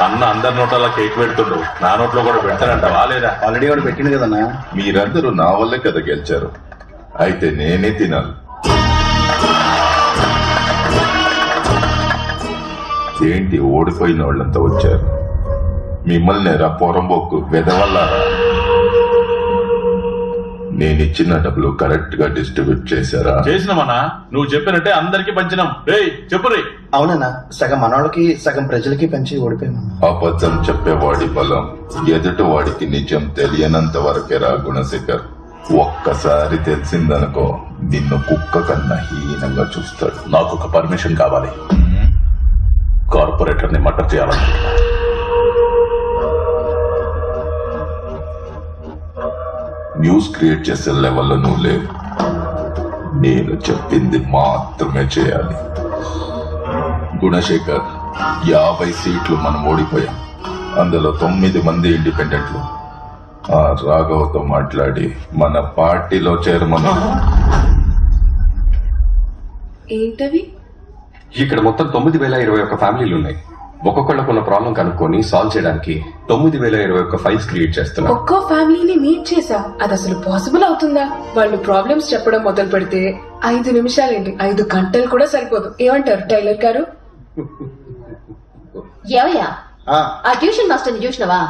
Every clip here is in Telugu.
అన్న అందరి నోట్ల కేక్ పెడుతుండు, నా నోట్లో కూడా పెడతానంటావా లేదా? ఆల్రెడీ వాడు పెట్టిండు కదన్నా. మీరందరూ నా వల్లే కదా గెలిచారు, అయితే నేనే తినాలి. ఏంటి ఓడిపోయిన వాళ్ళంతా వచ్చారు? మిమ్మల్ని రా పొరంబోకు వెదవల్లారా. నేనిచ్చిన డబ్బులు కరెక్ట్ గా డిస్ట్రిబ్యూట్ చేశారా? చేసినామన్నా, నువ్వు చెప్పినట్టే అందరికి పంచినాం. చెప్పు రే. అవునన్నా, సగం మనవాళ్ళకి సగం ప్రజలకి పంచి ఓడిపోయామన్నా. అబద్ధం చెప్పేవాడి బలం ఎదుటి వాడికి నిజం తెలియనంత వరకే రా గుణశేఖర్. ఒక్కసారి తెలిసిందనుకో నిన్ను కుక్క కన్నా హీనంగా చూస్తాడు. నాకు ఒక పర్మిషన్ కావాలి. కార్పొరేటర్ ని మర్డర్ చేయాలనుకుంటున్నా. న్యూస్ క్రియేట్ చేసే లెవెల్లో నువ్వు లేవు. నేను చెప్పింది మాత్రమే చేయాలి. గుణశేఖర్, 50 సీట్లు మనం ఓడిపోయాం. అందులో 9 మంది ఇండిపెండెంట్లు. ఆ రాఘవతో మాట్లాడి మన పార్టీలో చేరమని. ఏంటవి? ఇక్కడ మొత్తం 9021 ఫ్యామిలీలు ఉన్నాయి. ఒక్కొక్కళ్ళకున్న ప్రాబ్లం కనుక్కొని సాల్వ్ చేయడానికి 9021 ఫైల్స్ క్రియేట్ చేస్తున్నా. ఒక్కో ఫ్యామిలీని మీట్ చేసా, అది అసలు పాసిబుల్ అవుతుందా? వాళ్ళు ప్రాబ్లమ్స్ చెప్పడం మొదలు పెడితే 5 నిమిషాలేంటి, 5 గంటలు కూడా సరిపోదు. ఏమంటారు టైలర్ గారు? ఏవయ్యా, ఆ ట్యూషన్ మాస్టర్ ని చూసినవా?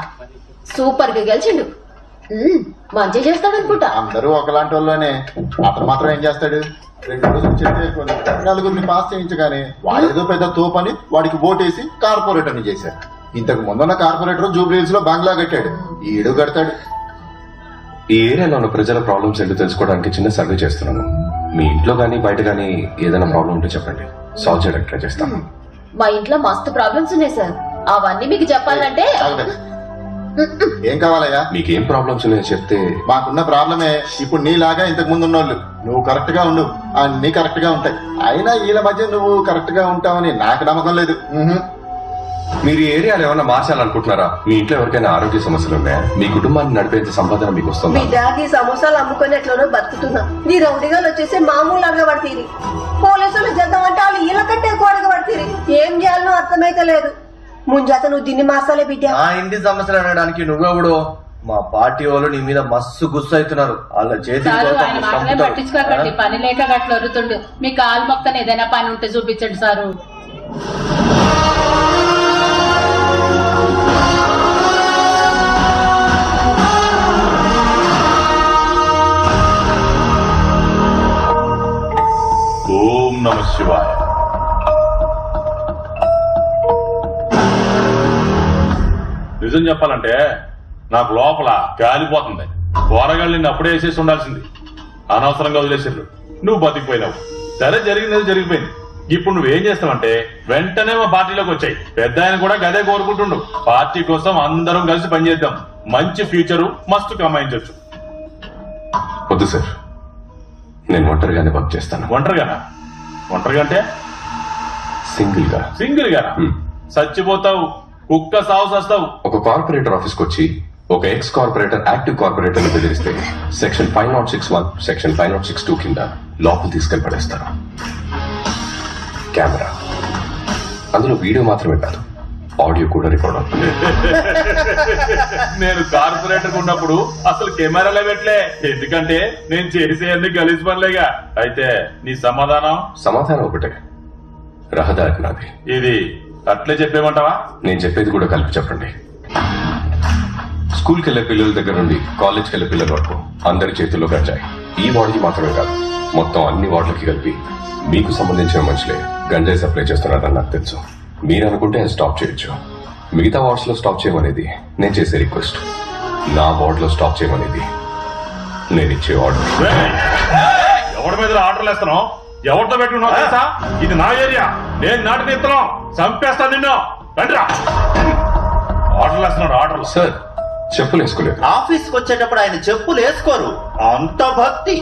సూపర్ గా గెలిచిండు. మంచి చేస్తాడనుకుంటా. అందరూ ఒకలాంటి వాళ్ళనే. అతను మాత్రం ఏం చేస్తాడు? 2 రోజులు చెప్తే నలుగురిని పాస్ చేయించగానే వాడేదో పెద్ద తోపని వాడికి ఓటేసి కార్పొరేటర్ ని చేశారు. ఇంతకు ముందున్న కార్పొరేటర్ జూబ్లీహిల్స్ లో బంగ్లా కట్టాడు, ఈడు కడతాడు. ఈ ఏరియాలో ఉన్న ప్రజల ప్రాబ్లమ్స్ ఏంటో తెలుసుకోవడానికి చిన్న సర్వే చేస్తున్నాను. మీ ఇంట్లో గానీ బయట గానీ ఏదైనా ప్రాబ్లం ఉంటే చెప్పండి, సాల్వ్ చేయడానికి ట్రై చేస్తాను. మా ఇంట్లో మస్తు ప్రాబ్లమ్స్ ఉన్నాయి సార్, అవన్నీ మీకు చెప్పాలంటే. ఏం కావాలయ్యా? మీకేం ప్రాబ్లమ్స్ ఉన్నాయో చెప్తే. మాకున్న ప్రాబ్లమే ఇప్పుడు నీలాగా ఇంతకు ముందు ఉన్నోళ్ళు. నువ్వు కరెక్ట్ గా ఉండు, అన్ని కరెక్ట్ గా ఉంటాయి. అయినా వీళ్ళ మధ్య నువ్వు కరెక్ట్ గా ఉంటావని నాకు నమ్మకం లేదు. మీరు ఈ ఏరియాలో ఏమైనా మార్చాలనుకుంటున్నారా? మీ ఇంట్లో ఎవరికైనా ఆరోగ్య సమస్యలు ఉన్నాయా? మీ కుటుంబాన్ని నడిపేంత సంపాదన మీకు వస్తుందా? మీ డాడీ సమోసాలు అమ్ముకొని ఎట్లనో బతుకుతున్నా. నీ రౌడీగాలు వచ్చేసి మామూలు అడగబడితీరి. పోలీసులు చేద్దామంటే వాళ్ళు ఇళ్ళ కంటే ఎక్కువ అడగబడితీరి. ఏం చేయాలనో అర్థమైతే లేదు. ముంజాత నువ్వు దీన్ని మాసాలే బిడ్డ. నా ఇంటి సమస్యలు అనడానికి నువ్వెవడు? మా పార్టీ వాళ్ళు నీ మీద మస్తు గుస్సు అవుతున్నారు. వాళ్ళ చేతి పట్టించుకోకండి, పని లేక గట్ల వరుతుండు. మీ కాలు మొక్కని ఏదైనా పని ఉంటే చూపించండి సారు. ఓం నమ శివాయ. నిజం చెప్పాలంటే నాకు లోపల కాలిపోతుంది. కూరగాయలు నిన్ను అప్పుడే వేసేసి ఉండాల్సింది, అనవసరంగా వదిలేసారు. నువ్వు బతికిపోయినావు. సరే, జరిగింది జరిగిపోయింది. ఇప్పుడు నువ్వేం చేస్తావంటే వెంటనే మా పార్టీలోకి వచ్చాయి. పెద్ద ఆయన కూడా గదే కోరుకుంటుండు. పార్టీ కోసం అందరం కలిసి పనిచేద్దాం. మంచి ఫ్యూచరు మస్తు కమాయించవచ్చు. వద్దు సార్, నేను ఒంటరిగానే వర్క్ చేస్తాను. ఒంటరిగానా? ఒంటరిగా అంటే సింగిల్ గా. సింగిల్ గా చచ్చిపోతావు, కుక్క సాగు చేస్తావు. ఒక కార్పొరేటర్ ఆఫీస్కి వచ్చి ఒక ఎక్స్ కార్పొరేటర్ యాక్టివ్ కార్పొరేటర్ ని బెదిరిస్తే సెక్షన్ 5061, సెక్షన్ 5062 కింద లోపల తీసుకెళ్లి పడేస్తారు. కెమెరా, అందులో వీడియో మాత్రమే కాదు, ఆడియో కూడా రికార్డ్ అవుతుంది. నేను కార్పొరేటర్ ఉన్నప్పుడు అసలు కెమెరాలే పెట్టలే, ఎందుకంటే నేను చేసే అన్ని గలీజ్ పనులేగా. అయితే నీ సమాధానం? సమాధానం ఒకటే, రహదారి నాది. ఇది అట్లే చెప్పేమంటావా? నేను చెప్పేది కూడా కలిపి చెప్పండి. స్కూల్కి వెళ్లే పిల్లల దగ్గర నుండి కాలేజ్కి వెళ్లే పిల్లల వరకు అందరి చేతుల్లో గంజాయి. ఈ వార్డుకి మాత్రమే కాదు, మొత్తం అన్ని వార్డులకి కలిపి మీకు సంబంధించిన మనుషులే గంజాయి సప్లై చేస్తున్నారని నాకు తెలుసు. మీరు అనుకుంటే స్టాప్ చేయొచ్చు. మిగతా వార్డ్స్ లో స్టాప్ చేయమనేది నేను చేసే రిక్వెస్ట్. నా వార్డ్ లో స్టాప్ చేయమనేది నేను ఇచ్చే ఆర్డర్. ఎవరి మీద ఆర్డర్లు వేస్తున్నావు? ఎవరితో పెట్టుకున్నావు తెలుసా? ఇది నా ఏరియా, నేను నాటిన ఇత్తనం చంపేస్తా నిన్ను. రండిరా. ఆర్డర్లు వేస్తున్నాడు. ఆర్డర్లు. సార్, చెప్పులు వేసుకోలేదు. ఆఫీస్కి వచ్చేటప్పుడు ఆయన చెప్పులు వేసుకోరు, అంత భక్తి.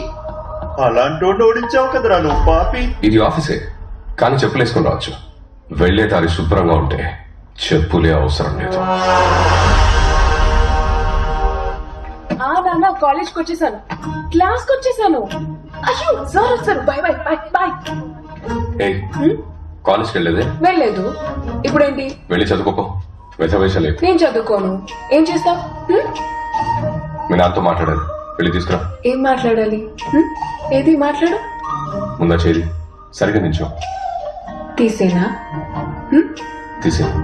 అలాంటి ఓడించావు కదరా నువ్వు పాపి. ఇది ఆఫీసే, కానీ చెప్పులు వేసుకుని రావచ్చు. వెళ్లే దారి శుభ్రంగా ఉంటే చెప్పులే అవసరం లేదు. నాన్న, కాలేజ్కి వచ్చేసాను, క్లాస్కి వచ్చేసాను. అయ్యో సార్ వస్తారు. Bye bye bye bye. కాలేజ్కి వెళ్ళలేదే? వెళ్ళలేదు. ఇప్పుడేంటి? వెళ్ళి చదువుకోపో. వెధవేషలేదు. నేను చదువుకోను, ఏం చేస్తావు? మీ నాన్నతో మాట్లాడాలి, వెళ్ళి తీసుకురా. ఏం మాట్లాడాలి? ఏది మాట్లాడు? ముందా చేది సరిగా నించో. తీసేనా?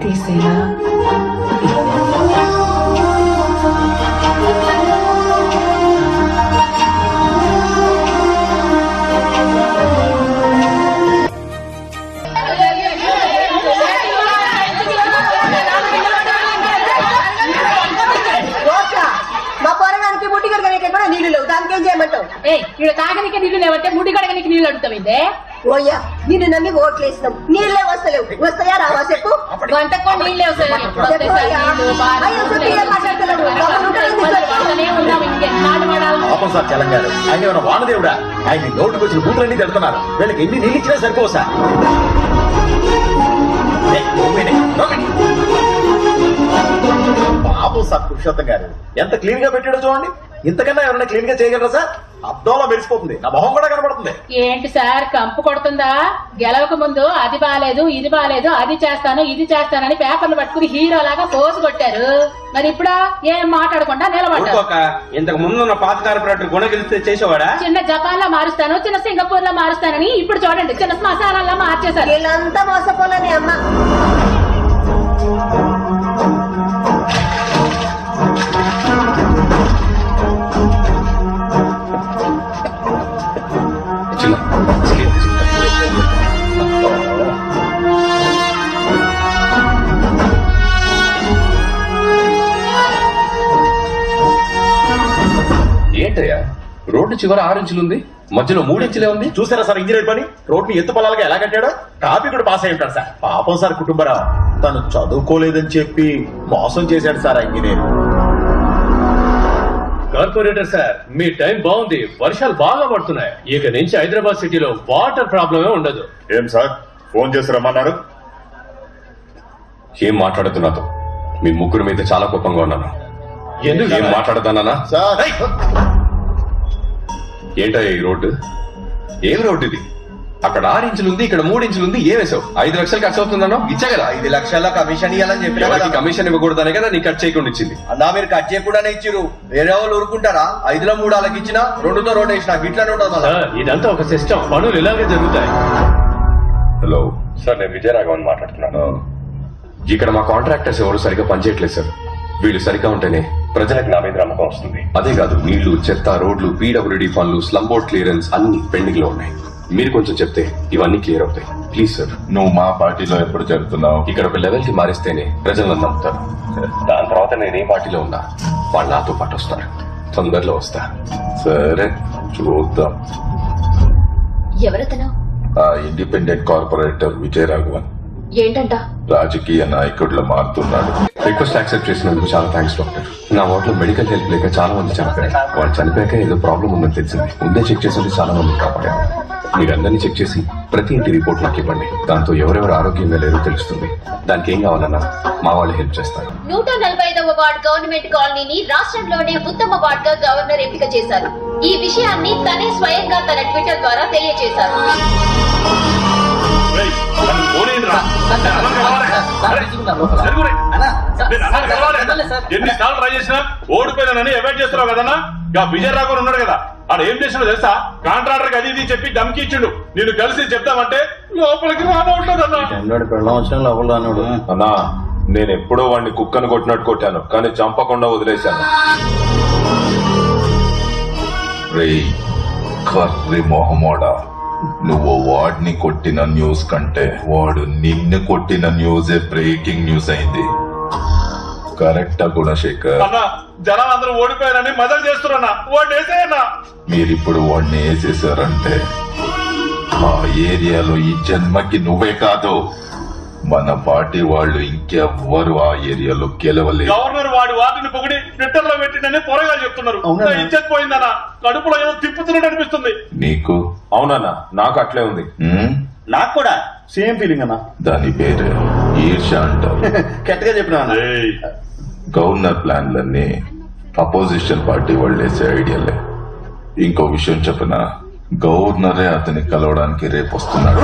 తీసేనా? మా పొరగానికి ముట్టి కడగడానికి కూడా నీళ్లు లేవు, దానికి ఏం చేయమంటావు? ఇక్కడ తాగనికి నీళ్లు లేవంటే ముడి కడగనికి నీళ్లు అడుగుతావిందే. ఓయ్యా, నిన్ను నమ్మి ఓట్లు వేసినాం, నీళ్ళే వస్తలేవు. వస్తాయా రావా చెప్పు? వంటకు నీళ్ళే వస్తాయి. పాపం సార్ తెలంగాణ ఆయన ఏమైనా వానదేవుడా? ఆయన నోటుకు వచ్చిన బూతులన్నీ తిడుతున్నారు. వీళ్ళకి ఎన్ని నీళ్ళు ఇచ్చినా సరిపోవు సార్. పాపం సార్ పురుషోత్తం గారు ఎంత క్లీన్ గా పెట్టాడో చూడండి. ఇంతకన్నా ఎవరైనా క్లీన్ గా చేయగలరా సార్? అద్దంలో మెరిసిపోతుంది, నా మొహం కూడా కనబడుతుంది. ఏంటి సార్ కంపు కొడుతుందా? గెలవక ముందు అది బాలేదు, ఇది బాలేదు, అది చేస్తాను, ఇది చేస్తానని పేపర్లు పట్టుకుని హీరో లాగా పోసు కొట్టారు. మరి ఇప్పుడు ఏం మాట్లాడకుండా నిలబడ్డారు. ఇంతకు ముందు ఉన్న పాత కార్పొరేటర్ గుణ గెలిస్తే చేసేవాడా? చిన్న జపాన్ లో మారుస్తాను, చిన్న సింగపూర్ లో మారుస్తానని ఇప్పుడు చూడండి చిన్న శ్మశానాల్లో మార్చేశారు. వీళ్ళంతా మోసపోలేని అమ్మ. ఏంటయ్యా రోడ్డు చివర 6 ఇంచులు ఉంది, మధ్యలో 3 ఇంచులే ఉంది. చూసారా సార్ ఇంజనీర్ పని? రోడ్డు ఎత్తు పొలాలుగా ఎలా కట్టాడో. ట్రాఫిక్ కూడా పాస్ అయి ఉంటాడు సార్. పాపం సార్ కుటుంబరావు తను చదువుకోలేదని చెప్పి మోసం చేశాడు సార్ ఆ ఇంజనీర్. కార్పొరేటర్ సార్, మీ టైం బాగుంది, వర్షాలు బాగా పడుతున్నాయి. ఇక నుంచి హైదరాబాద్ సిటీలో వాటర్ ప్రాబ్లమే ఉండదు. ఏం సార్ ఫోన్ చేసి రమ్మన్నారు? ఏం మాట్లాడుతున్నాతో? మీ ముగ్గురు మీద చాలా కోపంగా ఉన్నాను. ఎందుకు ఏం మాట్లాడతానా? ఏంటయ్యా ఈ రోడ్డు? ఏం రోడ్డు ఇది? అక్కడ 6 ఇంచులు ఉంది, ఇక్కడ 3 ఇంచులు ఉంది. ఏమేసావు? 5 లక్షలు ఖర్చు అవుతుందనో ఇచ్చా కదా. 5 లక్షల కమిషన్ ఇవ్వాలని చెప్పి కమిషన్ ఇవ్వకూడదనే కదా నీ కట్ చేయకుండా ఇచ్చింది. అన్నా మీరు కట్ చేయకుండానే ఇచ్చిరు. వేరే వాళ్ళు ఊరుకుంటారా? 5లో 3 వాళ్ళకి ఇచ్చినా 2తో రోడ్ వేసిన ఇట్లానే ఉండదు. ఇదంతా ఒక సిస్టమ్, పనులు ఇలాగే జరుగుతాయి. హలో సార్, నేను విజయరాఘవన్ మాట్లాడుతున్నాను. ఇక్కడ మా కాంట్రాక్టర్స్ ఎవరు సరిగ్గా పనిచేయట్లేదు సార్. వీళ్ళు సరిగ్గా ఉంటేనే ప్రజలకు నా మీద నమ్మకం వస్తుంది. అదే కాదు, నీళ్లు, చెత్త, రోడ్లు, పీడబ్ల్యూడీ పనులు, స్లమ్ బోర్డ్ క్లియరెన్స్ అన్ని పెండింగ్ లో ఉన్నాయి. మీరు కొంచెం చెప్తే ఇవన్నీ క్లియర్ అవుతాయి ప్లీజ్ సార్. నువ్వు మా పార్టీలో ఎప్పుడు చెప్తున్నావు? ఇక్కడ ఒక లెవెల్ కి మారిస్తేనే ప్రజలను నమ్ముతారు. దాని తర్వాత నేను ఏ పార్టీలో ఉన్నా వాళ్ళు నాతో పాటు వస్తారు. తొందరలో వస్తా. సరే చూద్దాం. ఎవరతను? ఆ ఇండిపెండెంట్ కార్పొరేటర్ విజయరాఘవన్. ఏంటంట? రాజకీయ నాయకుడిలో మారుతున్నాడు. రిక్వెస్ట్ యాక్సెప్ట్ చేసినందుకు చాలా థ్యాంక్స్ డాక్టర్. నా వార్డులో మెడికల్ హెల్ప్ లేక చాలా మంది చనిపోయారు. వాళ్ళు చనిపోయాక ఏదో ప్రాబ్లం ఉందని తెలిసింది. ముందే చెక్ చేసి చాలా మంది కాపాడారు. మీరందరినీ చెక్ చేసి ప్రతి ఇంటి రిపోర్ట్ నాకు ఇవ్వండి. దాంతో ఎవరెవరు ఆరోగ్యంగా లేరో తెలుస్తుంది. దానికి ఏం కావాలన్నా మా వాళ్ళు హెల్ప్ చేస్తారు. 145వ వార్డ్ గవర్నమెంట్ కాలనీని రాష్ట్రంలోనే ఉత్తమ వార్డ్ గా గవర్నర్ ఎంపిక చేశారు. ఈ విషయాన్ని తనే స్వయంగా తన ట్విట్టర్ ద్వారా తెలియజేశారు. ఎన్నిసార్లు ట్రై చేసినా ఓడిపోయినానని అవాయిడ్ చేస్తున్నావు కదన్నా. విజయరాఘవన్ ఉన్నాడు కదా, ఆడు ఏం చేసినా తెలుసా? కాంట్రాక్టర్ అది ఇది చెప్పి దమ్కి ఇచ్చిండు. నేను కలిసి చెప్తామంటే లోపలికి రానవుతుందన్నా. అన్నా నేను ఎప్పుడో వాడిని కుక్కను కొట్టినట్టు కొట్టాను, కానీ చంపకుండా వదిలేశాను. రేయ్ కర్రి మొహమోడా, నువ్వు వాడిని కొట్టిన న్యూస్ కంటే వాడు నిన్ను కొట్టిన న్యూసే బ్రేకింగ్ న్యూస్ అయింది. కరెక్టా గుణశేఖర్? అన్నా జనాలందరూ ఓడిపోయారని మదలు చేస్తున్నా. వాడిని వేసేయన్నా. మీరిప్పుడు వాడిని వేసేసారంటే ఆ ఏరియాలో ఈ జన్మకి నువ్వే కాదు, మన పార్టీ వాళ్ళు ఇంకెవ్వరు ఆ ఏరియాలో గెలవలేదు. గవర్నర్ వాడిని పొగిడి ట్విట్టర్ లో పెట్టిండని పొరగా చెప్తున్నారు. ఇచ్చేది పోయిందన్నా. కడుపులో ఏదో తిప్పుతున్నట్టు అనిపిస్తుంది. నీకు? అవునన్నా నాకు అట్లే ఉంది. నాకు కూడా సేమ్ ఫీలింగ్ అన్నా. దాని పేరు ఈర్ష అంటారు. గట్టిగా చెప్పినా. గవర్నర్ ప్లాన్లన్నీ అపోజిషన్ పార్టీ వాళ్ళు వేసే ఐడియాలే. ఇంకో విషయం చెప్పిన, గవర్నరే అతన్ని కలవడానికి రేపు వస్తున్నాడు.